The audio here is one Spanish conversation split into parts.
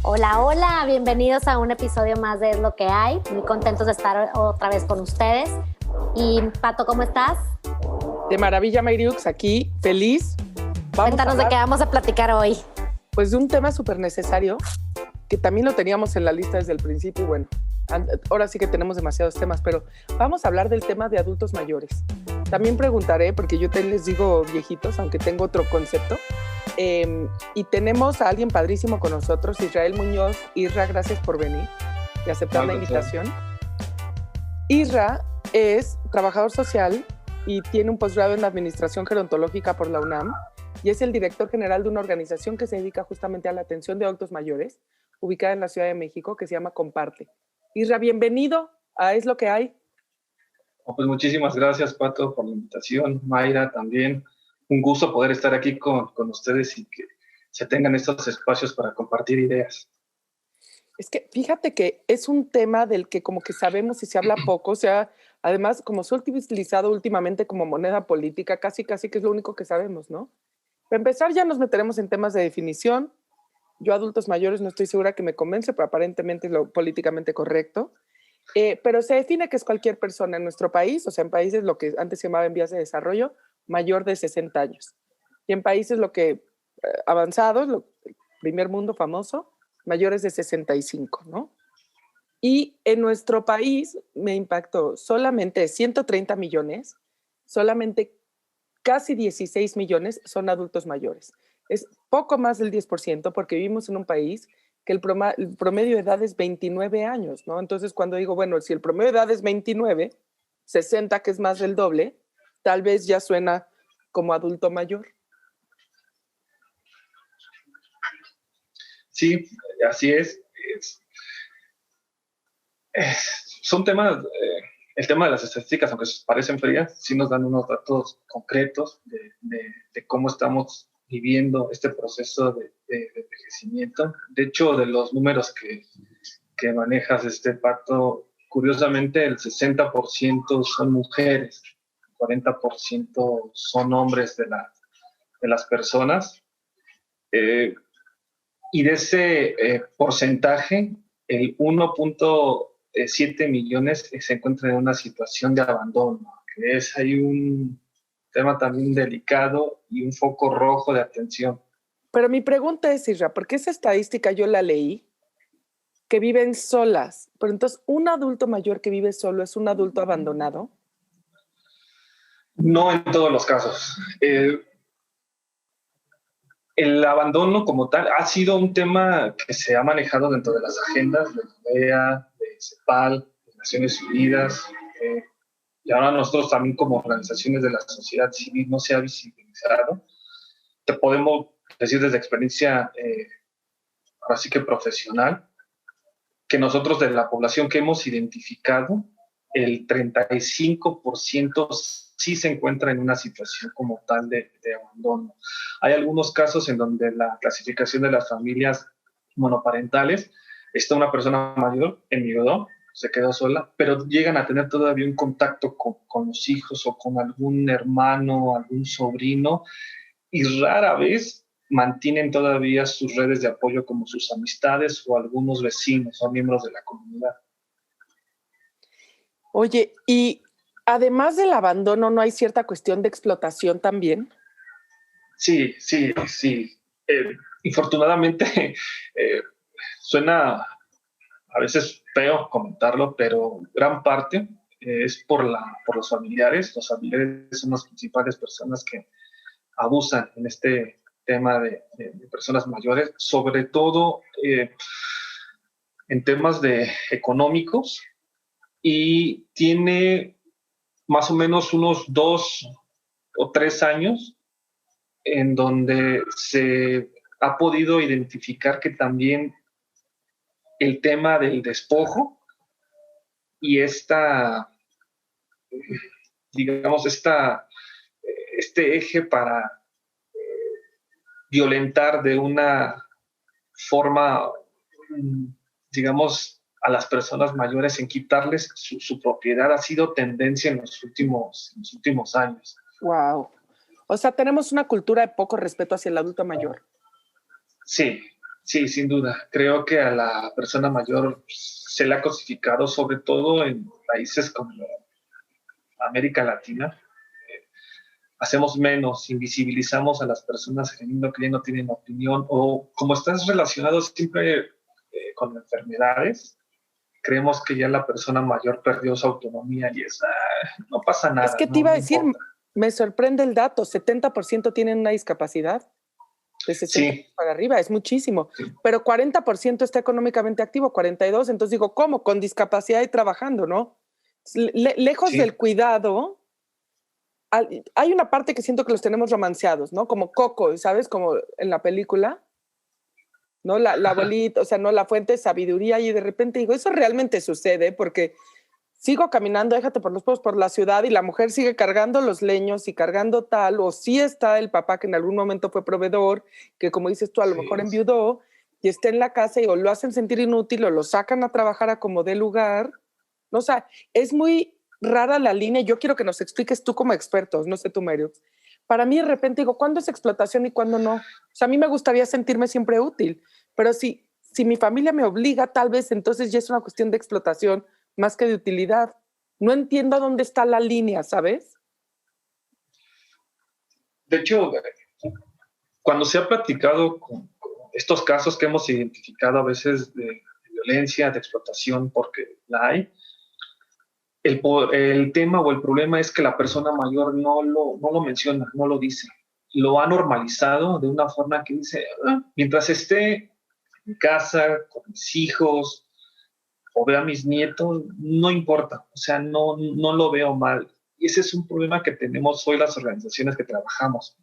Hola, hola, bienvenidos a un episodio más de Es lo que hay. Muy contentos de estar otra vez con ustedes. Y Pato, ¿cómo estás? De maravilla, Mayriux, aquí, feliz. Cuéntanos de qué vamos a platicar hoy. Pues de un tema súper necesario, que también lo teníamos en la lista desde el principio y bueno, ahora sí que tenemos demasiados temas, pero vamos a hablar del tema de adultos mayores. También preguntaré, porque yo les digo viejitos, aunque tengo otro concepto, y tenemos a alguien padrísimo con nosotros, Israel Muñoz. Isra, gracias por venir y aceptar la invitación. Isra es trabajador social y tiene un posgrado en Administración Gerontológica por la UNAM y es el director general de una organización que se dedica justamente a la atención de adultos mayores, ubicada en la Ciudad de México, que se llama Comparte. Isra, bienvenido a Es lo que hay. Pues muchísimas gracias, Pato, por la invitación. Mayra, también un gusto poder estar aquí con ustedes y que se tengan estos espacios para compartir ideas. Es que fíjate que es un tema del que como que sabemos y se habla poco, o sea, además como se ha utilizado últimamente como moneda política, casi que es lo único que sabemos, ¿no? Para empezar ya nos meteremos en temas de definición. Yo adultos mayores no estoy segura que me convence, pero aparentemente es lo políticamente correcto. Pero se define que es cualquier persona en nuestro país, o sea, en países lo que antes se llamaba en vías de desarrollo, mayor de 60 años. Y en países lo que avanzados, primer mundo famoso, mayores de 65, ¿no? Y en nuestro país me impactó solamente 130 millones, solamente casi 16 millones son adultos mayores. Es poco más del 10% porque vivimos en un país que el promedio de edad es 29 años, ¿no? Entonces, cuando digo, bueno, si el promedio de edad es 29, 60, que es más del doble, tal vez ya suena como adulto mayor. Sí, así es. Son temas, el tema de las estadísticas, aunque parecen frías, sí nos dan unos datos concretos de cómo estamos viviendo este proceso de envejecimiento. De hecho, de los números que manejas, Pato, curiosamente el 60% son mujeres, el 40% son hombres de las personas. Y de ese porcentaje, el 1.7 millones se encuentra en una situación de abandono, que es ahí un tema también delicado y un foco rojo de atención. Pero mi pregunta es, Isra, porque esa estadística yo la leí, que viven solas, pero entonces un adulto mayor que vive solo es un adulto abandonado. No en todos los casos. El abandono como tal ha sido un tema que se ha manejado dentro de las agendas de OEA, de CEPAL, de Naciones Unidas, y ahora nosotros también como organizaciones de la sociedad civil no se ha visibilizado. Te podemos decir desde experiencia, ahora sí que profesional, que nosotros de la población que hemos identificado, el 35% sí se encuentra en una situación como tal de abandono. Hay algunos casos en donde la clasificación de las familias monoparentales, está una persona mayor, enviudó, se quedó sola, pero llegan a tener todavía un contacto con los hijos o con algún hermano, algún sobrino, y rara vez mantienen todavía sus redes de apoyo como sus amistades o algunos vecinos o miembros de la comunidad. Oye, y además del abandono, ¿no hay cierta cuestión de explotación también? Sí. Infortunadamente, suena a veces feo comentarlo, pero gran parte es por los familiares. Los familiares son las principales personas que abusan en este tema de personas mayores, sobre todo en temas económicos, y tiene más o menos unos 2 o 3 años en donde se ha podido identificar que también el tema del despojo y digamos, este eje para violentar de una forma, digamos, a las personas mayores en quitarles su propiedad ha sido tendencia en los últimos años. Wow. O sea, tenemos una cultura de poco respeto hacia el adulto mayor. Sí, Sí, sin duda. Creo que a la persona mayor se le ha cosificado, sobre todo en países como América Latina. Hacemos menos, invisibilizamos a las personas creyendo que ya no tienen opinión, o como estás relacionado siempre con enfermedades, creemos que ya la persona mayor perdió su autonomía y no pasa nada. Es que te iba a decir, me sorprende el dato, 70% tienen una discapacidad. De 60 para arriba, es muchísimo. Sí. Pero 40% está económicamente activo, 42%. Entonces digo, ¿cómo? Con discapacidad y trabajando, ¿no? Lejos del cuidado, hay una parte que siento que los tenemos romanceados, ¿no? Como Coco, ¿sabes? Como en la película, ¿no? La abuelita, o sea, no, la fuente de sabiduría, y de repente digo, eso realmente sucede porque sigo caminando, déjate por los pueblos, por la ciudad, y la mujer sigue cargando los leños y cargando tal, o sí está el papá que en algún momento fue proveedor, que como dices tú, a lo mejor enviudó, y está en la casa y o lo hacen sentir inútil o lo sacan a trabajar a como dé lugar. O sea, es muy rara la línea. Yo quiero que nos expliques tú como expertos, no sé tú, Mario. Para mí de repente digo, ¿cuándo es explotación y cuándo no? O sea, a mí me gustaría sentirme siempre útil, pero si mi familia me obliga, tal vez entonces ya es una cuestión de explotación más que de utilidad. No entiendo dónde está la línea, ¿sabes? De hecho, cuando se ha platicado con estos casos que hemos identificado a veces de violencia, de explotación, porque la hay, el tema o el problema es que la persona mayor no lo menciona, no lo dice. Lo ha normalizado de una forma que dice, mientras esté en casa, con mis hijos, o veo a mis nietos, no importa, o sea, no lo veo mal. Y ese es un problema que tenemos hoy las organizaciones que trabajamos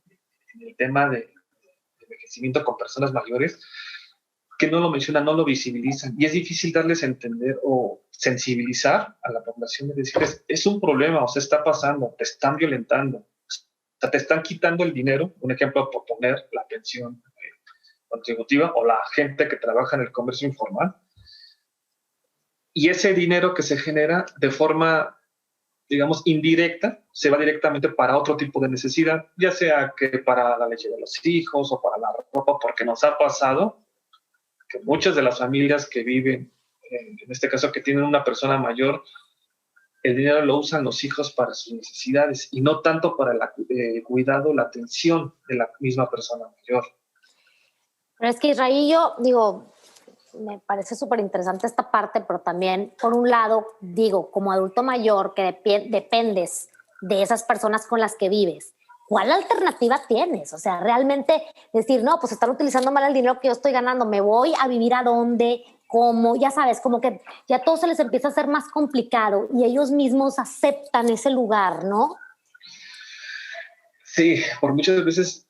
en el tema de envejecimiento con personas mayores, que no lo mencionan, no lo visibilizan, y es difícil darles a entender o sensibilizar a la población y decirles, es un problema, o sea, está pasando, te están violentando, o sea, te están quitando el dinero, un ejemplo por poner la pensión contributiva o la gente que trabaja en el comercio informal, y ese dinero que se genera de forma, digamos, indirecta, se va directamente para otro tipo de necesidad, ya sea que para la leche de los hijos o para la ropa, porque nos ha pasado que muchas de las familias que viven, en este caso que tienen una persona mayor, el dinero lo usan los hijos para sus necesidades y no tanto para el cuidado, la atención de la misma persona mayor. Pero es que Israel, yo digo, me parece súper interesante esta parte, pero también, por un lado, digo, como adulto mayor que dependes de esas personas con las que vives, ¿cuál alternativa tienes? O sea, realmente decir, no, pues están utilizando mal el dinero que yo estoy ganando, me voy a vivir a dónde, cómo, ya sabes, como que ya todo se les empieza a hacer más complicado y ellos mismos aceptan ese lugar, ¿no? Sí, por muchas veces,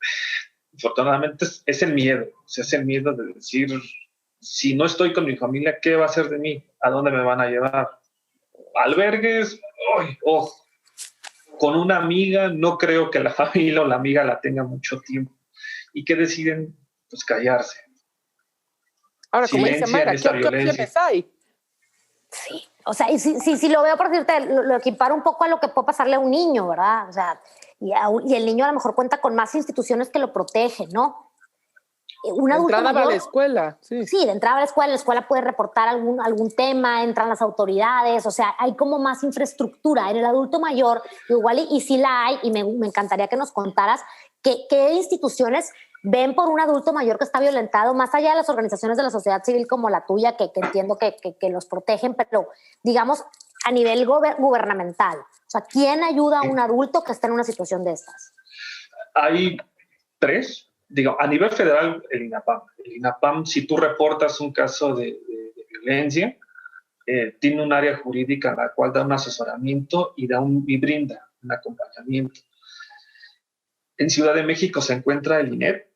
afortunadamente, es el miedo, o sea, es el miedo de decir, si no estoy con mi familia, ¿qué va a hacer de mí? ¿A dónde me van a llevar? ¿Albergues? Con una amiga, no creo que la familia o la amiga la tenga mucho tiempo. ¿Y qué deciden? Pues callarse. Ahora, como dice Mayra, ¿qué opciones hay? Sí, o sea, y si lo veo, por decirte, lo equiparo un poco a lo que puede pasarle a un niño, ¿verdad? O sea, y el niño a lo mejor cuenta con más instituciones que lo protegen, ¿no? Un adulto entrada mayor, a la escuela, sí. Sí, de entrada a la escuela puede reportar algún tema, entran las autoridades, o sea, hay como más infraestructura. En el adulto mayor, igual y sí la hay, y me encantaría que nos contaras qué instituciones ven por un adulto mayor que está violentado, más allá de las organizaciones de la sociedad civil como la tuya, que entiendo que los protegen, pero digamos a nivel gubernamental. O sea, ¿quién ayuda a un adulto que está en una situación de estas? Hay 3. Digo, a nivel federal, el INAPAM. El INAPAM, si tú reportas un caso de violencia, tiene un área jurídica a la cual da un asesoramiento y brinda un acompañamiento. En Ciudad de México se encuentra el INEP,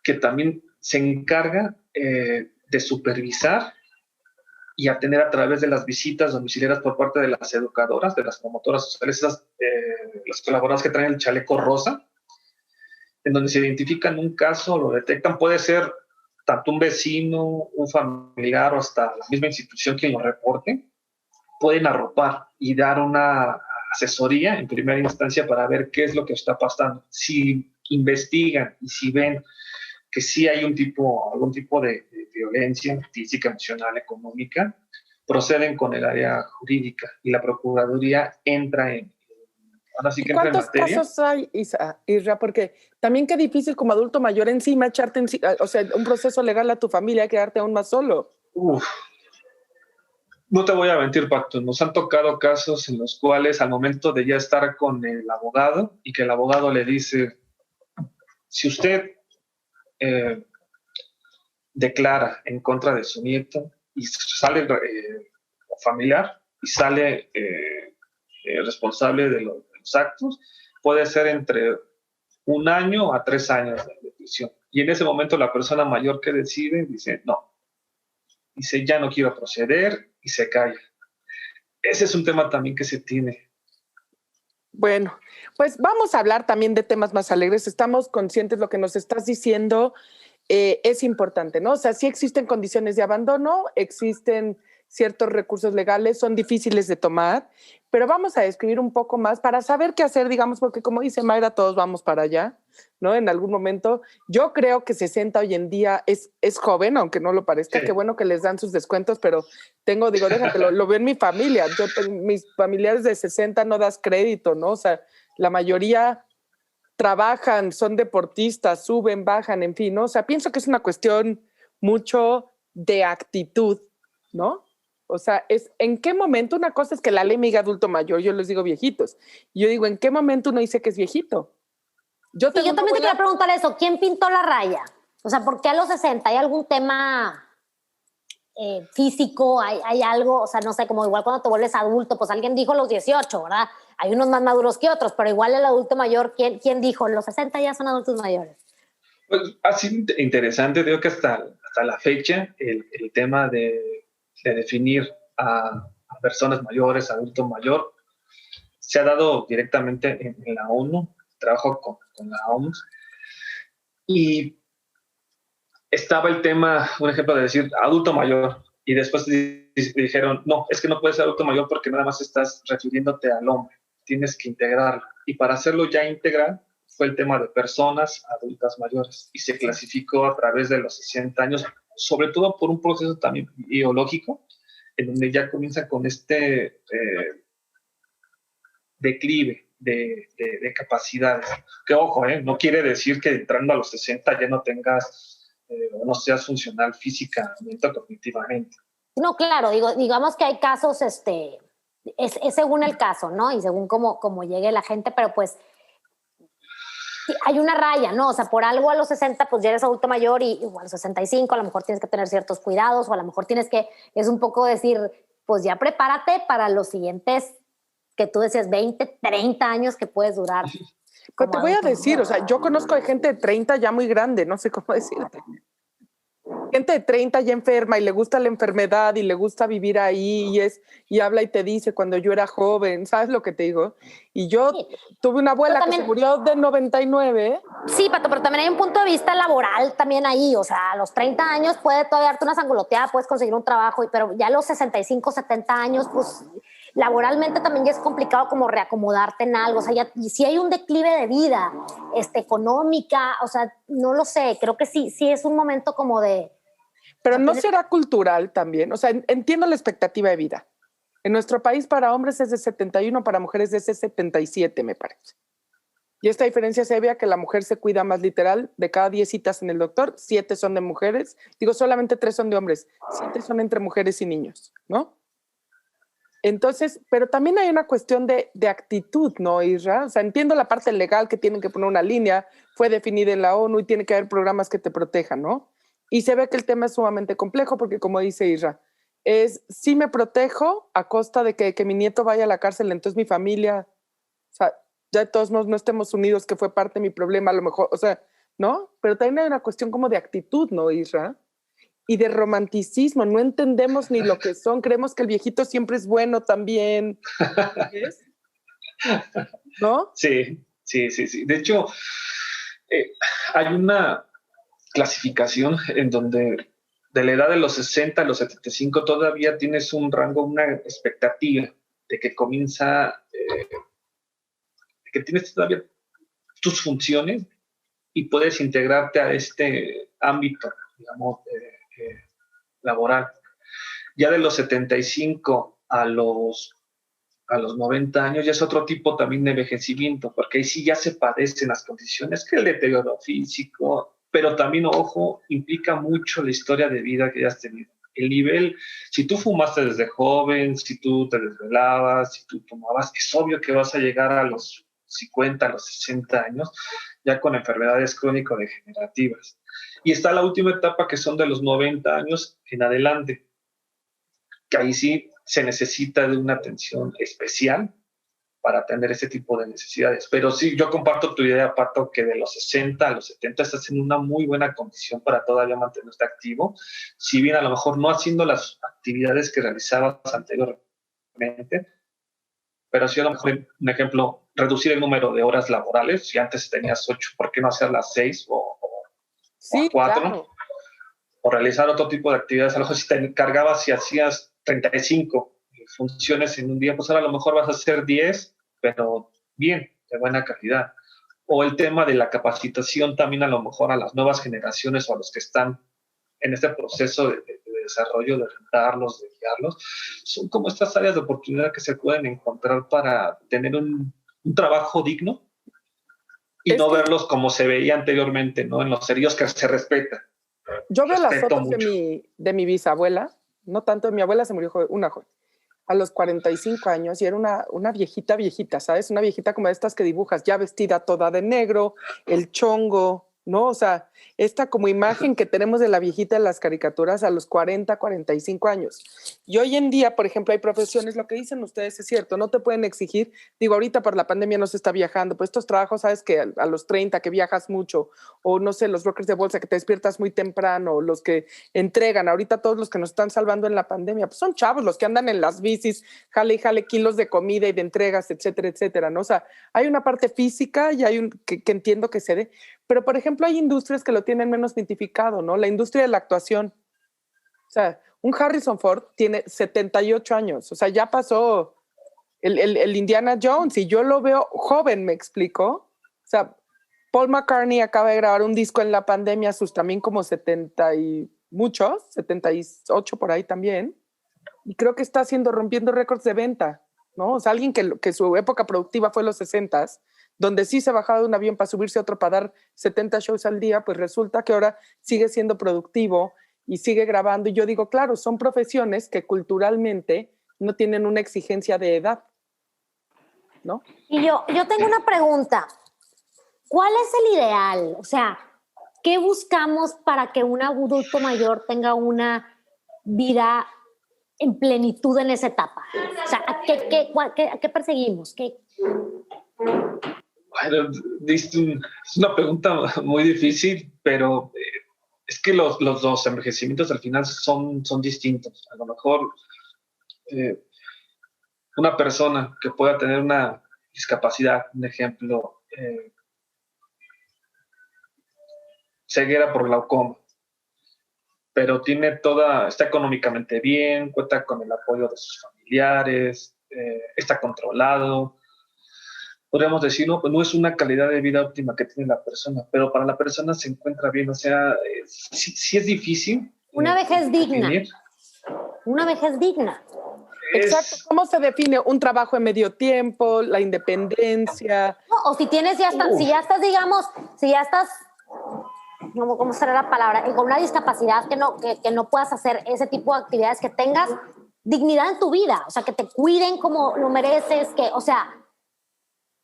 que también se encarga de supervisar y atender a través de las visitas domiciliarias por parte de las educadoras, de las promotoras sociales, las colaboradoras que traen el chaleco rosa, en donde se identifican un caso, lo detectan, puede ser tanto un vecino, un familiar o hasta la misma institución quien lo reporte, pueden arropar y dar una asesoría en primera instancia para ver qué es lo que está pasando. Si investigan y si ven que sí hay algún tipo de violencia física, emocional, económica, proceden con el área jurídica y la Procuraduría entra ahora sí ¿Y que entra en cuántos materia. casos hay, Isra? Porque también qué difícil como adulto mayor encima echarte o sea, un proceso legal a tu familia, quedarte aún más solo. Uf, no te voy a mentir, Pato, nos han tocado casos en los cuales al momento de ya estar con el abogado y que el abogado le dice, si usted declara en contra de su nieto y sale familiar y sale responsable de los actos, puede ser entre 1 año a 3 años de prisión. Y en ese momento la persona mayor que decide dice, no, dice, ya no quiero proceder y se calla. Ese es un tema también que se tiene. Bueno, pues vamos a hablar también de temas más alegres. Estamos conscientes de lo que nos estás diciendo. Es importante, ¿no? O sea, sí existen condiciones de abandono, existen ciertos recursos legales, son difíciles de tomar, pero vamos a describir un poco más para saber qué hacer, digamos, porque como dice Mayra, todos vamos para allá, ¿no? En algún momento. Yo creo que 60 hoy en día es joven, aunque no lo parezca. Sí. Qué bueno que les dan sus descuentos, pero digo, déjate, lo veo en mi familia. Mis familiares de 60 no das crédito, ¿no? O sea, la mayoría trabajan, son deportistas, suben, bajan, en fin, ¿no? O sea, pienso que es una cuestión mucho de actitud, ¿no? O sea, ¿en qué momento? Una cosa es que la ley me diga adulto mayor, yo les digo viejitos. Y yo digo, ¿en qué momento uno dice que es viejito? Yo también te quería preguntar eso, ¿quién pintó la raya? O sea, ¿por qué a los 60? ¿Hay algún tema físico? ¿Hay algo? O sea, no sé, como igual cuando te vuelves adulto, pues alguien dijo los 18, ¿verdad? Hay unos más maduros que otros, pero igual el adulto mayor, ¿quién dijo? Los 60 ya son adultos mayores. Pues ha sido interesante, digo que hasta la fecha el tema de definir a personas mayores, adulto mayor, se ha dado directamente en la ONU, trabajo con la OMS, y estaba el tema, un ejemplo de decir adulto mayor, y después dijeron, no, es que no puedes ser adulto mayor porque nada más estás refiriéndote al hombre, tienes que integrarlo. Y para hacerlo ya integral fue el tema de personas adultas mayores, y se clasificó a través de los 60 años, sobre todo por un proceso también biológico, en donde ya comienza con este declive de capacidades. Que ojo, no quiere decir que entrando a los 60 ya no tengas no seas funcional físicamente o cognitivamente. No, claro, digamos que hay casos, es según el caso, ¿no? Y según cómo llegue la gente, pero pues hay una raya, ¿no? O sea, por algo a los 60 pues ya eres adulto mayor y a los 65 a lo mejor tienes que tener ciertos cuidados o a lo mejor es un poco decir, pues ya prepárate para los siguientes, que tú decías 20, 30 años que puedes durar. Pero te voy a decir, o sea, yo conozco de gente de 30 ya muy grande, no sé cómo decirte. Gente de 30 ya enferma y le gusta la enfermedad y le gusta vivir ahí y habla y te dice cuando yo era joven, ¿sabes lo que te digo? Y yo tuve una abuela que se murió de 99. Sí, Pato, pero también hay un punto de vista laboral también ahí, o sea, a los 30 años puede todavía darte una sangoloteada, puedes conseguir un trabajo, pero ya a los 65, 70 años, pues laboralmente también ya es complicado como reacomodarte en algo, o sea, y si hay un declive de vida económica, o sea, no lo sé, creo que sí es un momento como de... Pero no será cultural también, o sea, entiendo la expectativa de vida. En nuestro país para hombres es de 71, para mujeres es de 77, me parece. Y esta diferencia se debe a que la mujer se cuida más literal. De cada 10 citas en el doctor, 7 son de mujeres. Digo, solamente 3 son de hombres. 7 son entre mujeres y niños, ¿no? Entonces, pero también hay una cuestión de actitud, ¿no, Isra? O sea, entiendo la parte legal que tienen que poner una línea, fue definida en la ONU y tiene que haber programas que te protejan, ¿no? Y se ve que el tema es sumamente complejo porque, como dice Isra, sí me protejo a costa de que mi nieto vaya a la cárcel, entonces mi familia, o sea, ya de todos modos no estemos unidos, que fue parte de mi problema, a lo mejor, o sea, ¿no? Pero también hay una cuestión como de actitud, ¿no, Isra? Y de romanticismo, no entendemos ni lo que son, creemos que el viejito siempre es bueno también, ¿ves? ¿No? Sí. De hecho, hay una clasificación en donde de la edad de los 60 a los 75 todavía tienes un rango, una expectativa de que comienza, que tienes todavía tus funciones y puedes integrarte a este ámbito, digamos, laboral. Ya de los 75 a los 90 años ya es otro tipo también de envejecimiento, porque ahí sí ya se padecen las condiciones, que el deterioro físico, pero también, ojo, implica mucho la historia de vida que ya has tenido. El nivel, si tú fumaste desde joven, si tú te desvelabas, si tú tomabas, es obvio que vas a llegar a los 50, a los 60 años, ya con enfermedades crónico-degenerativas. Y está la última etapa, que son de los 90 años en adelante, que ahí sí se necesita de una atención especial para atender ese tipo de necesidades. Pero sí, yo comparto tu idea, Pato, que de los 60 a los 70 estás en una muy buena condición para todavía mantenerte activo, si bien a lo mejor no haciendo las actividades que realizabas anteriormente, pero sí a lo mejor, un ejemplo, reducir el número de horas laborales. Si antes tenías 8, ¿por qué no hacer las 6 o Sí, 4? claro. O realizar otro tipo de actividades. A lo mejor si te encargabas y hacías 35 funciones en un día, pues ahora a lo mejor vas a hacer 10, pero bien, de buena calidad. O el tema de la capacitación también, a lo mejor a las nuevas generaciones o a los que están en este proceso de desarrollo, de orientarlos, de guiarlos, son como estas áreas de oportunidad que se pueden encontrar para tener un trabajo digno y Es no que verlos como se veía anteriormente, ¿no? En los serios que se respeta. yo veo las Respeto fotos mucho. de mi bisabuela, no tanto, mi abuela se murió joven, a los 45 años, y era una viejita, ¿sabes? Una viejita como de estas que dibujas, ya vestida toda de negro, el chongo, ¿no? O sea, esta como imagen que tenemos de la viejita en las caricaturas a los 40, 45 años. Y hoy en día, por ejemplo, hay profesiones, lo que dicen ustedes es cierto, no te pueden exigir, digo, ahorita por la pandemia no se está viajando, pues estos trabajos, sabes que a los 30 que viajas mucho, o no sé, los brokers de bolsa que te despiertas muy temprano, los que entregan, ahorita todos los que nos están salvando en la pandemia, pues son chavos, los que andan en las bicis, jale y jale kilos de comida y de entregas, etcétera, etcétera, ¿no? O sea, hay una parte física y hay que entiendo que se dé, pero por ejemplo hay industrias que lo tienen menos identificado, ¿no? La industria de la actuación, o sea, un Harrison Ford tiene 78 años, o sea, ya pasó el Indiana Jones y yo lo veo joven, ¿me explico? O sea, Paul McCartney acaba de grabar un disco en la pandemia, sus también como 70 y muchos, 78 por ahí también, y creo que está rompiendo récords de venta, ¿no? O sea, alguien que su época productiva fue los 60s, donde sí se bajaba de un avión para subirse a otro para dar 70 shows al día, pues resulta que ahora sigue siendo productivo y sigue grabando. Y yo digo, claro, son profesiones que culturalmente no tienen una exigencia de edad, ¿no? Y yo tengo una pregunta. ¿Cuál es el ideal? O sea, ¿qué buscamos para que un adulto mayor tenga una vida en plenitud en esa etapa? O sea, ¿a qué perseguimos? Bueno, es una pregunta muy difícil, pero es que los dos envejecimientos al final son distintos. A lo mejor una persona que pueda tener una discapacidad, un ejemplo, ceguera por glaucoma, pero está económicamente bien, cuenta con el apoyo de sus familiares, está controlado. Podríamos decir, no, pues no es una calidad de vida óptima que tiene la persona, pero para la persona se encuentra bien. O sea, sí es difícil. Una vejez digna. Definir. Una vejez digna. Exacto. ¿Cómo se define un trabajo en medio tiempo, la independencia? No, o si tienes, si ya estás, ¿cómo será la palabra? Con una discapacidad que no puedas hacer ese tipo de actividades, que tengas dignidad en tu vida, o sea, que te cuiden como lo mereces, o sea,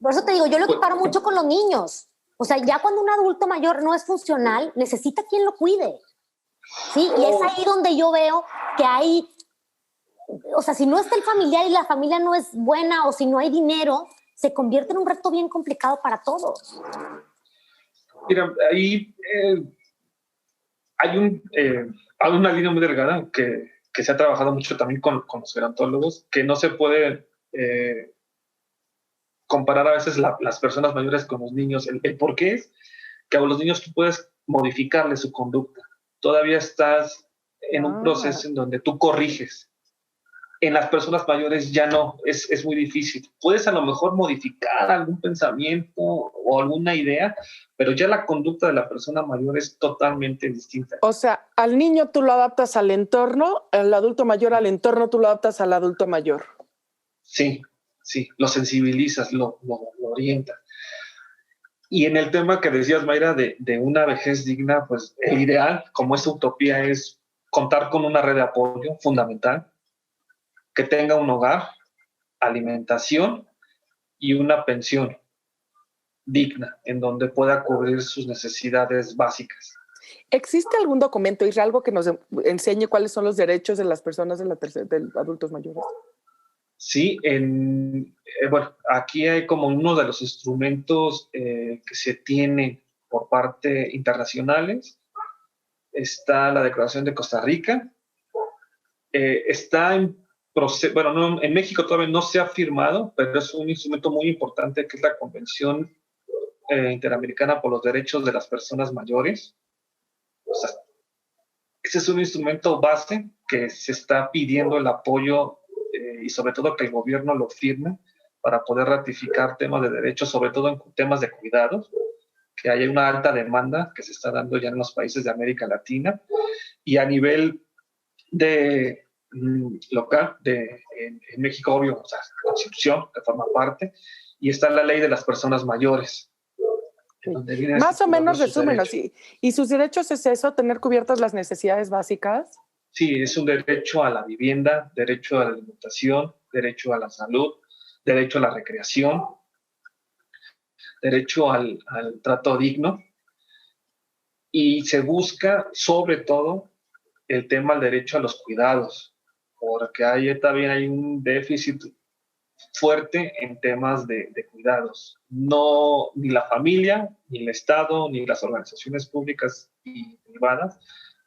por eso te digo, yo lo comparo mucho con los niños. O sea, ya cuando un adulto mayor no es funcional, necesita quien lo cuide. ¿Sí? Y es ahí donde yo veo que hay, o sea, si no está el familiar y la familia no es buena, o si no hay dinero, se convierte en un reto bien complicado para todos. Mira, ahí hay una línea muy delgada que se ha trabajado mucho también con los gerontólogos, que no se puede comparar a veces las personas mayores con los niños. El por qué es que a los niños tú puedes modificarle su conducta. Todavía estás en un proceso en donde tú corriges. En las personas mayores ya no, es muy difícil. Puedes a lo mejor modificar algún pensamiento o alguna idea, pero ya la conducta de la persona mayor es totalmente distinta. O sea, al niño tú lo adaptas al entorno, al adulto mayor al entorno tú lo adaptas al adulto mayor. Sí, lo sensibilizas, lo orientas. Y en el tema que decías, Mayra, de una vejez digna, pues el ideal, como esa utopía, es contar con una red de apoyo fundamental, que tenga un hogar, alimentación y una pensión digna en donde pueda cubrir sus necesidades básicas. ¿Existe algún documento, Israel, algo que nos enseñe cuáles son los derechos de las personas de de adultos mayores? Sí, bueno, aquí hay como uno de los instrumentos que se tienen por parte internacionales. Está la Declaración de Costa Rica. Está en proceso, bueno, no, en México todavía no se ha firmado, pero es un instrumento muy importante que es la Convención Interamericana por los Derechos de las Personas Mayores. O sea, ese es un instrumento base que se está pidiendo el apoyo y sobre todo que el gobierno lo firme para poder ratificar temas de derechos, sobre todo en temas de cuidados, que hay una alta demanda que se está dando ya en los países de América Latina y a nivel de local, en México, obvio, o sea, la Constitución, que forma parte, y está la ley de las personas mayores. Sí. Más o menos resumen así. ¿Y sus derechos es eso, tener cubiertas las necesidades básicas? Sí, es un derecho a la vivienda, derecho a la alimentación, derecho a la salud, derecho a la recreación, derecho al trato digno. Y se busca, sobre todo, el tema del derecho a los cuidados, porque ahí también hay un déficit fuerte en temas de cuidados. No, ni la familia, ni el Estado, ni las organizaciones públicas y privadas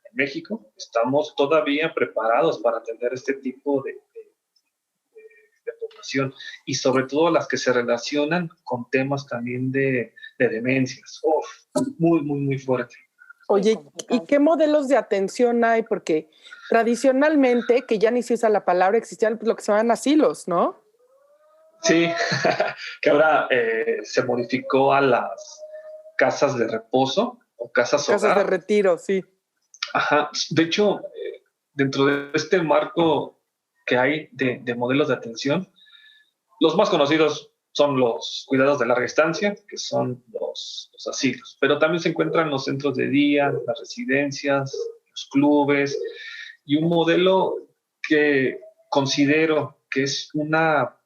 en México estamos todavía preparados para atender este tipo de población y sobre todo las que se relacionan con temas también de demencias. Muy fuerte. Oye, ¿y qué modelos de atención hay? Porque tradicionalmente, que ya ni se usa la palabra, existían lo que se llaman asilos, ¿no? Sí, que ahora se modificó a las casas de reposo o casas hogar. De retiro, sí. Ajá. De hecho, dentro de este marco que hay de modelos de atención, los más conocidos son los cuidados de larga estancia, que son los asilos, pero también se encuentran los centros de día, las residencias, los clubes, y un modelo que considero que es una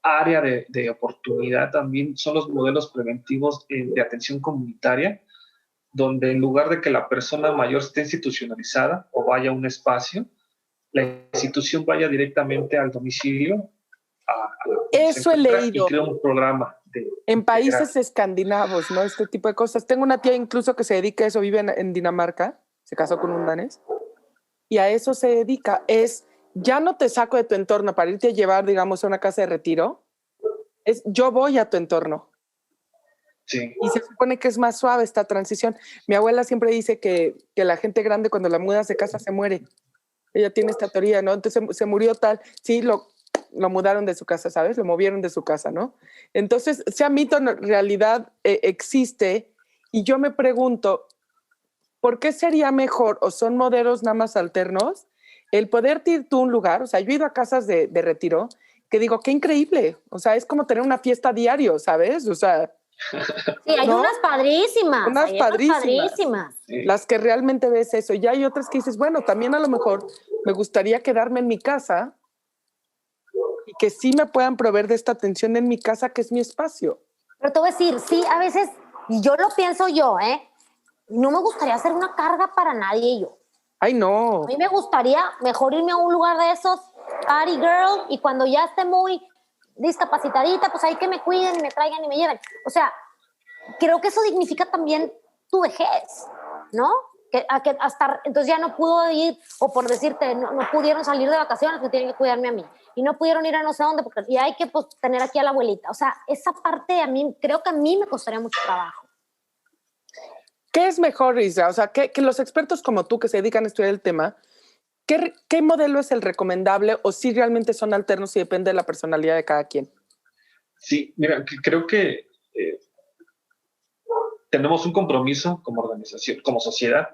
área de oportunidad también son los modelos preventivos de atención comunitaria, donde en lugar de que la persona mayor esté institucionalizada o vaya a un espacio, la institución vaya directamente al domicilio. Eso he leído. Y crea un programa. En países escandinavos, ¿no? Este tipo de cosas. Tengo una tía incluso que se dedica a eso, vive en Dinamarca, se casó con un danés, y a eso se dedica. Ya no te saco de tu entorno para irte a llevar, digamos, a una casa de retiro, yo voy a tu entorno. Sí. Y se supone que es más suave esta transición. Mi abuela siempre dice que la gente grande cuando la mudas de casa se muere. Ella tiene esta teoría, ¿no? Entonces se murió tal, sí, lo mudaron de su casa, ¿sabes? Lo movieron de su casa, ¿no? Entonces, sea mito, en realidad existe, y yo me pregunto, ¿por qué sería mejor, o son modelos nada más alternos, el poder ir tú a un lugar? O sea, yo he ido a casas de retiro, que digo, qué increíble, o sea, es como tener una fiesta diario, ¿sabes? O sea... Sí, hay ¿no? Unas padrísimas. Unas padrísimas. Sí. Las que realmente ves eso. Y hay otras que dices, bueno, también a lo mejor me gustaría quedarme en mi casa y que sí me puedan proveer de esta atención en mi casa, que es mi espacio. Pero te voy a decir, sí, a veces, y yo lo pienso yo, no me gustaría hacer una carga para nadie yo. Ay, no. A mí me gustaría mejor irme a un lugar de esos, party girl, y cuando ya esté muy discapacitadita, pues ahí que me cuiden y me traigan y me lleven. O sea, creo que eso dignifica también tu vejez, ¿no? Hasta entonces ya no pudo ir, o por decirte, no pudieron salir de vacaciones porque tienen que cuidarme a mí, y no pudieron ir a no sé dónde, porque y hay que pues, tener aquí a la abuelita. O sea, esa parte a mí, creo que a mí me costaría mucho trabajo. ¿Qué es mejor, Isa? O sea, que los expertos como tú que se dedican a estudiar el tema, ¿Qué modelo es el recomendable o si realmente son alternos y depende de la personalidad de cada quien? Sí, mira, creo que tenemos un compromiso como organización, como sociedad,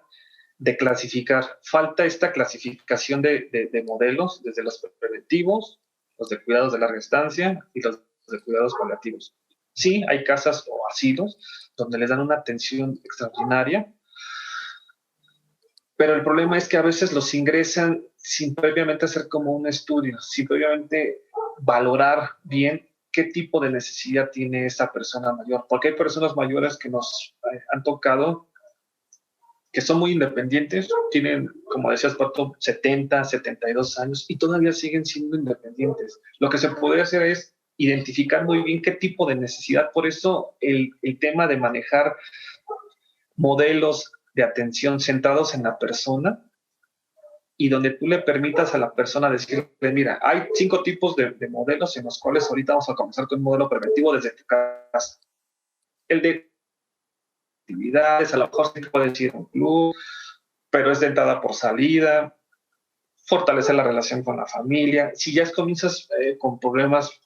de clasificar. Falta esta clasificación de modelos, desde los preventivos, los de cuidados de larga estancia y los de cuidados paliativos. Sí, hay casas o asilos donde les dan una atención extraordinaria, pero el problema es que a veces los ingresan sin previamente hacer como un estudio, sin previamente valorar bien qué tipo de necesidad tiene esa persona mayor, porque hay personas mayores que nos han tocado que son muy independientes, tienen, como decías, Pato, 70, 72 años y todavía siguen siendo independientes. Lo que se puede hacer es identificar muy bien qué tipo de necesidad. Por eso el tema de manejar modelos de atención centrados en la persona y donde tú le permitas a la persona decirle, mira, hay 5 tipos de modelos en los cuales ahorita vamos a comenzar con un modelo preventivo desde tu casa. El de actividades, a lo mejor sí te puedes ir a un club, pero es de entrada por salida, fortalecer la relación con la familia. Si ya comienzas con problemas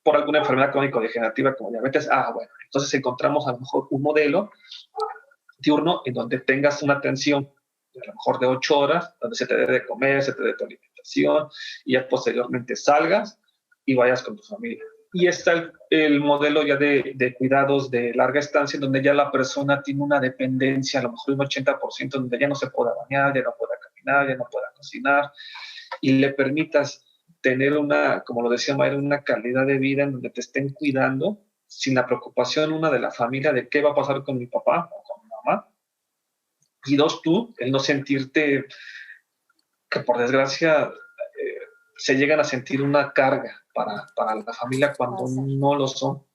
por alguna enfermedad crónico-degenerativa como diabetes, bueno, entonces encontramos a lo mejor un modelo diurno en donde tengas una atención a lo mejor de 8 horas, donde se te dé de comer, se te dé tu alimentación, y ya posteriormente salgas y vayas con tu familia. Y está el modelo ya de cuidados de larga estancia, en donde ya la persona tiene una dependencia, a lo mejor un 80%, donde ya no se pueda bañar, ya no pueda caminar, ya no pueda cocinar, y le permitas tener una, como lo decía Mayra, una calidad de vida en donde te estén cuidando, sin la preocupación, una, de la familia, de qué va a pasar con mi papá o con mi mamá, y dos, tú, el no sentirte que por desgracia se llegan a sentir una carga para la familia cuando no lo son.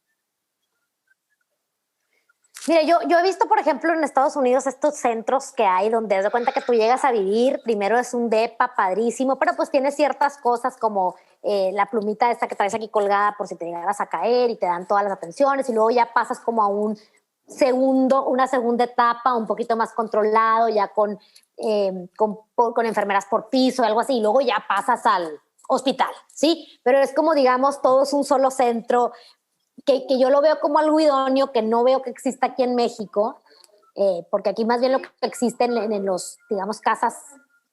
Mire, yo he visto, por ejemplo, en Estados Unidos estos centros que hay donde das de cuenta que tú llegas a vivir, primero es un depa padrísimo, pero pues tiene ciertas cosas como la plumita esta que traes aquí colgada por si te llegaras a caer y te dan todas las atenciones y luego ya pasas como a una segunda etapa un poquito más controlado, ya con enfermeras por piso, algo así, y luego ya pasas al hospital, ¿sí? Pero es como, digamos, todo es un solo centro, que yo lo veo como algo idóneo, que no veo que exista aquí en México, porque aquí más bien lo que existe en los, digamos, casas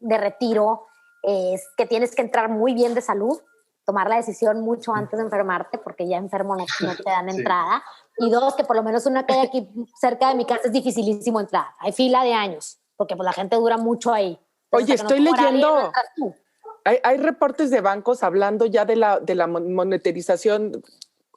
de retiro es que tienes que entrar muy bien de salud, tomar la decisión mucho antes de enfermarte, porque ya enfermo no te dan Sí. entrada. Y dos, que por lo menos una que hay aquí cerca de mi casa es dificilísimo entrar. Hay fila de años, porque pues la gente dura mucho ahí. Entonces, Oye, estoy leyendo, hay reportes de bancos hablando ya de la monetarización,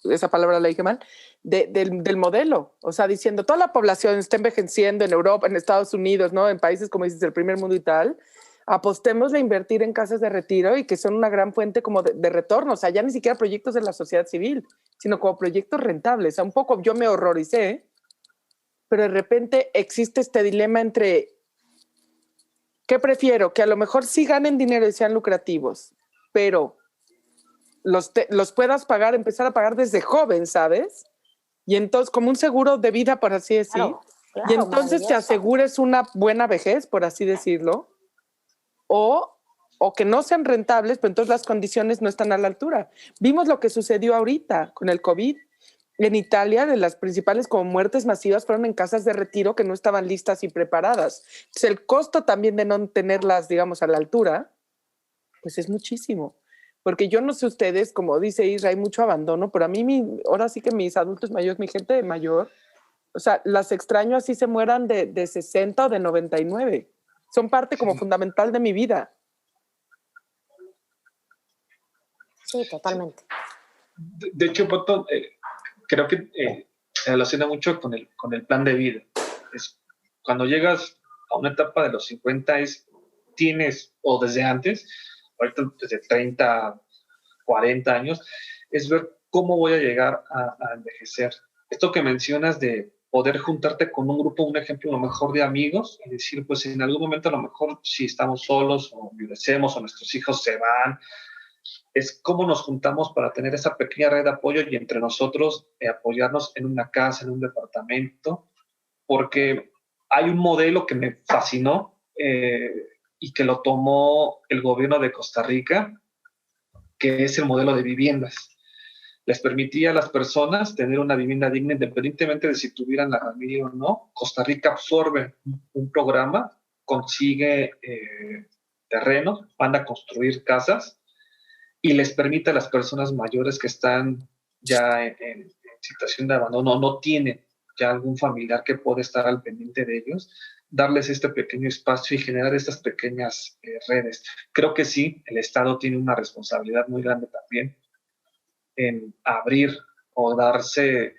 esa palabra la dije mal, del modelo. O sea, diciendo, toda la población está envejeciendo en Europa, en Estados Unidos, ¿no? En países, como dices, del primer mundo y tal. Apostemos a invertir en casas de retiro y que son una gran fuente como de retorno. O sea, ya ni siquiera proyectos de la sociedad civil, sino como proyectos rentables. O sea, un poco yo me horroricé, pero de repente existe este dilema entre ¿qué prefiero? Que a lo mejor sí ganen dinero y sean lucrativos, pero los puedas pagar, empezar a pagar desde joven, ¿sabes? Y entonces, como un seguro de vida, por así decir. Claro, y entonces te asegures una buena vejez, por así decirlo, o que no sean rentables, pero entonces las condiciones no están a la altura. Vimos lo que sucedió ahorita con el COVID. En Italia, de las principales como muertes masivas fueron en casas de retiro que no estaban listas y preparadas. Entonces, el costo también de no tenerlas, digamos, a la altura, pues es muchísimo. Porque yo no sé ustedes, como dice Isra, hay mucho abandono, pero a mí, ahora sí que mis adultos mayores, mi gente mayor, o sea, las extraño así se mueran de 60 o de 99. Son parte como fundamental de mi vida. Sí, totalmente. De hecho, Pato, creo que se relaciona mucho con el plan de vida. Cuando llegas a una etapa de los 50, tienes, o desde antes, ahorita desde 30, 40 años, es ver cómo voy a llegar a envejecer. Esto que mencionas de poder juntarte con un grupo, un ejemplo, a lo mejor de amigos, y decir, pues en algún momento a lo mejor si estamos solos o envejecemos o nuestros hijos se van, es cómo nos juntamos para tener esa pequeña red de apoyo y entre nosotros apoyarnos en una casa, en un departamento, porque hay un modelo que me fascinó, y que lo tomó el gobierno de Costa Rica, que es el modelo de viviendas. Les permitía a las personas tener una vivienda digna independientemente de si tuvieran la familia o no. Costa Rica absorbe un programa, consigue terrenos, van a construir casas y les permite a las personas mayores que están ya en situación de abandono, no tienen ya algún familiar que puede estar al pendiente de ellos, darles este pequeño espacio y generar estas pequeñas redes. Creo que sí, el Estado tiene una responsabilidad muy grande también en abrir o darse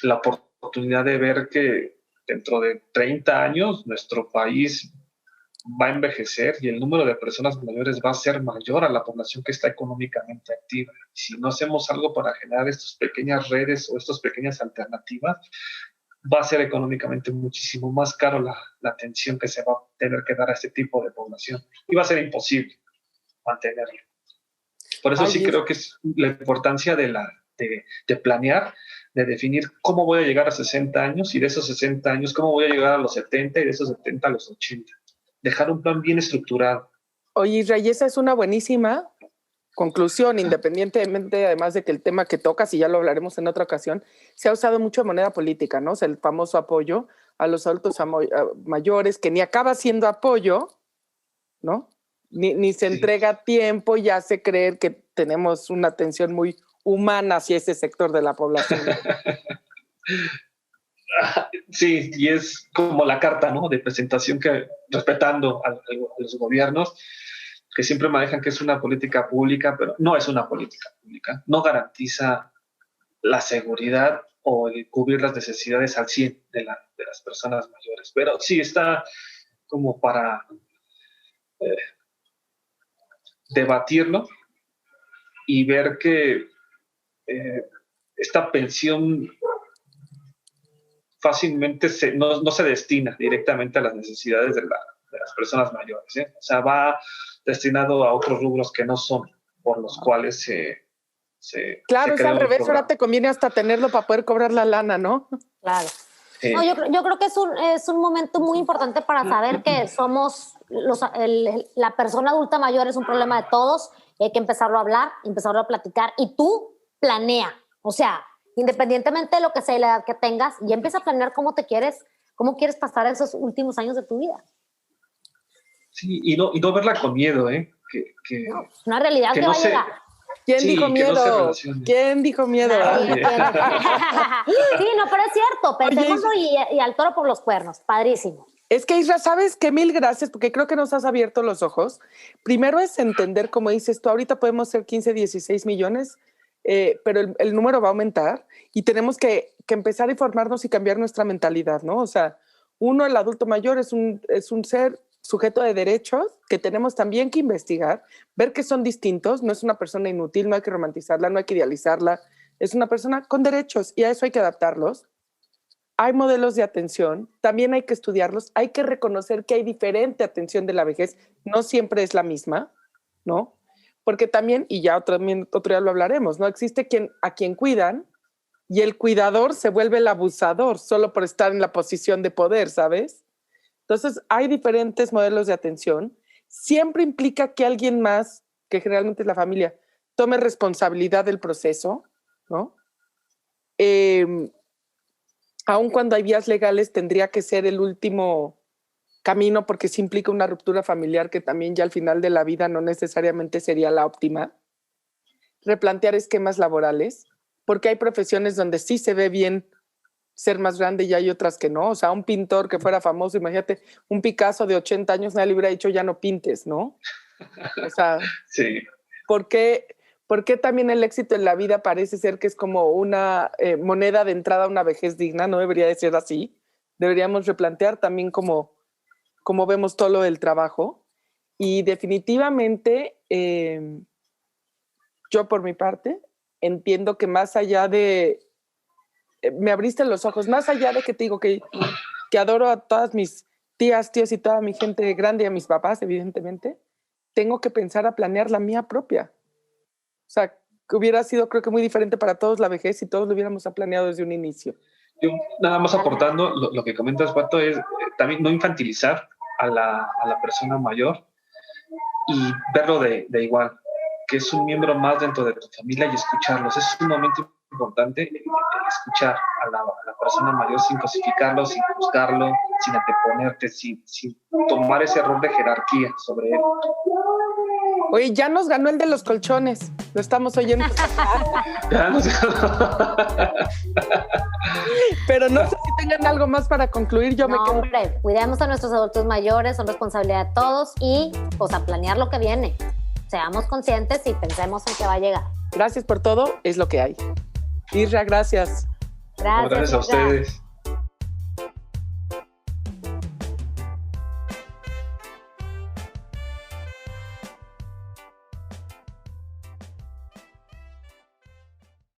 la oportunidad de ver que dentro de 30 años nuestro país va a envejecer y el número de personas mayores va a ser mayor a la población que está económicamente activa. Y si no hacemos algo para generar estas pequeñas redes o estas pequeñas alternativas, va a ser económicamente muchísimo más caro la atención que se va a tener que dar a este tipo de población. Y va a ser imposible mantenerlo. Por eso sí creo que es la importancia de planear, de definir cómo voy a llegar a 60 años y de esos 60 años cómo voy a llegar a los 70 y de esos 70 a los 80. Dejar un plan bien estructurado. Oye, Israel, esa es una buenísima conclusión, independientemente además de que el tema que tocas, y ya lo hablaremos en otra ocasión, se ha usado mucho de moneda política, ¿no? O sea, el famoso apoyo a los adultos mayores, que ni acaba siendo apoyo, ¿no? Ni se entrega a tiempo y hace creer que tenemos una atención muy humana hacia ese sector de la población. Sí, y es como la carta, ¿no?, de presentación que, respetando a los gobiernos, que siempre manejan que es una política pública, pero no es una política pública. No garantiza la seguridad o el cubrir las necesidades al 100 de las personas mayores. Pero sí está como para debatirlo y ver que esta pensión fácilmente no se destina directamente a las necesidades de las personas mayores, ¿eh? O sea, va destinado a otros rubros que no son por los cuales claro, es al revés, ahora te conviene hasta tenerlo para poder cobrar la lana, ¿no? Claro. No, yo creo que es un momento muy importante para saber que somos la persona adulta mayor es un problema de todos, y hay que empezarlo a hablar, empezarlo a platicar, y tú planea, o sea, independientemente de lo que sea y la edad que tengas, ya empieza a planear cómo quieres pasar esos últimos años de tu vida. Sí, y no verla con miedo, ¿eh? No, es una realidad que va a llegar. ¿Quién dijo miedo? ¿Quién dijo miedo? Sí, no, pero es cierto, pensémoslo y al toro por los cuernos, padrísimo. Es que, Isra, ¿sabes qué? Mil gracias, porque creo que nos has abierto los ojos. Primero es entender, como dices tú, ahorita podemos ser 15, 16 millones, pero el número va a aumentar y tenemos que empezar a informarnos y cambiar nuestra mentalidad, ¿no? O sea, el adulto mayor es un ser sujeto de derechos que tenemos también que investigar, ver que son distintos, no es una persona inútil, no hay que romantizarla, no hay que idealizarla, es una persona con derechos y a eso hay que adaptarlos. Hay modelos de atención, también hay que estudiarlos, hay que reconocer que hay diferente atención de la vejez, no siempre es la misma, ¿no? Porque también, y ya otro día lo hablaremos, ¿no? Existe a quien cuidan y el cuidador se vuelve el abusador solo por estar en la posición de poder, ¿sabes? Entonces, hay diferentes modelos de atención. Siempre implica que alguien más, que generalmente es la familia, tome responsabilidad del proceso, ¿no? Aun cuando hay vías legales, tendría que ser el último camino porque sí implica una ruptura familiar que también ya al final de la vida no necesariamente sería la óptima. Replantear esquemas laborales, porque hay profesiones donde sí se ve bien ser más grande y hay otras que no. O sea, un pintor que fuera famoso, imagínate, un Picasso de 80 años, nadie le hubiera dicho ya no pintes, ¿no? O sea, sí. ¿Por qué también el éxito en la vida parece ser que es como una moneda de entrada a una vejez digna? No debería de ser así. Deberíamos replantear también cómo vemos todo lo del trabajo. Y definitivamente, yo por mi parte, entiendo que más allá de... me abriste los ojos, más allá de que te digo que adoro a todas mis tías, tíos y toda mi gente grande y a mis papás, evidentemente, tengo que pensar a planear la mía propia. O sea, que hubiera sido, creo que muy diferente para todos la vejez si todos lo hubiéramos planeado desde un inicio. Yo nada más aportando lo que comentas, Pato, es también no infantilizar a la persona mayor y verlo de igual, que es un miembro más dentro de tu familia y escucharlos. Es un momento importante el escuchar a la persona mayor sin cosificarlo, sin juzgarlo, sin anteponerte, sin tomar ese rol de jerarquía sobre él. Oye, ya nos ganó el de los colchones, lo estamos oyendo. Pero no sé si tengan algo más para concluir. Yo me quedo. Hombre, cuidemos a nuestros adultos mayores, son responsabilidad de todos y pues a planear lo que viene. Seamos conscientes y pensemos en que va a llegar. Gracias por todo, es lo que hay. Isra, gracias. Gracias a ustedes.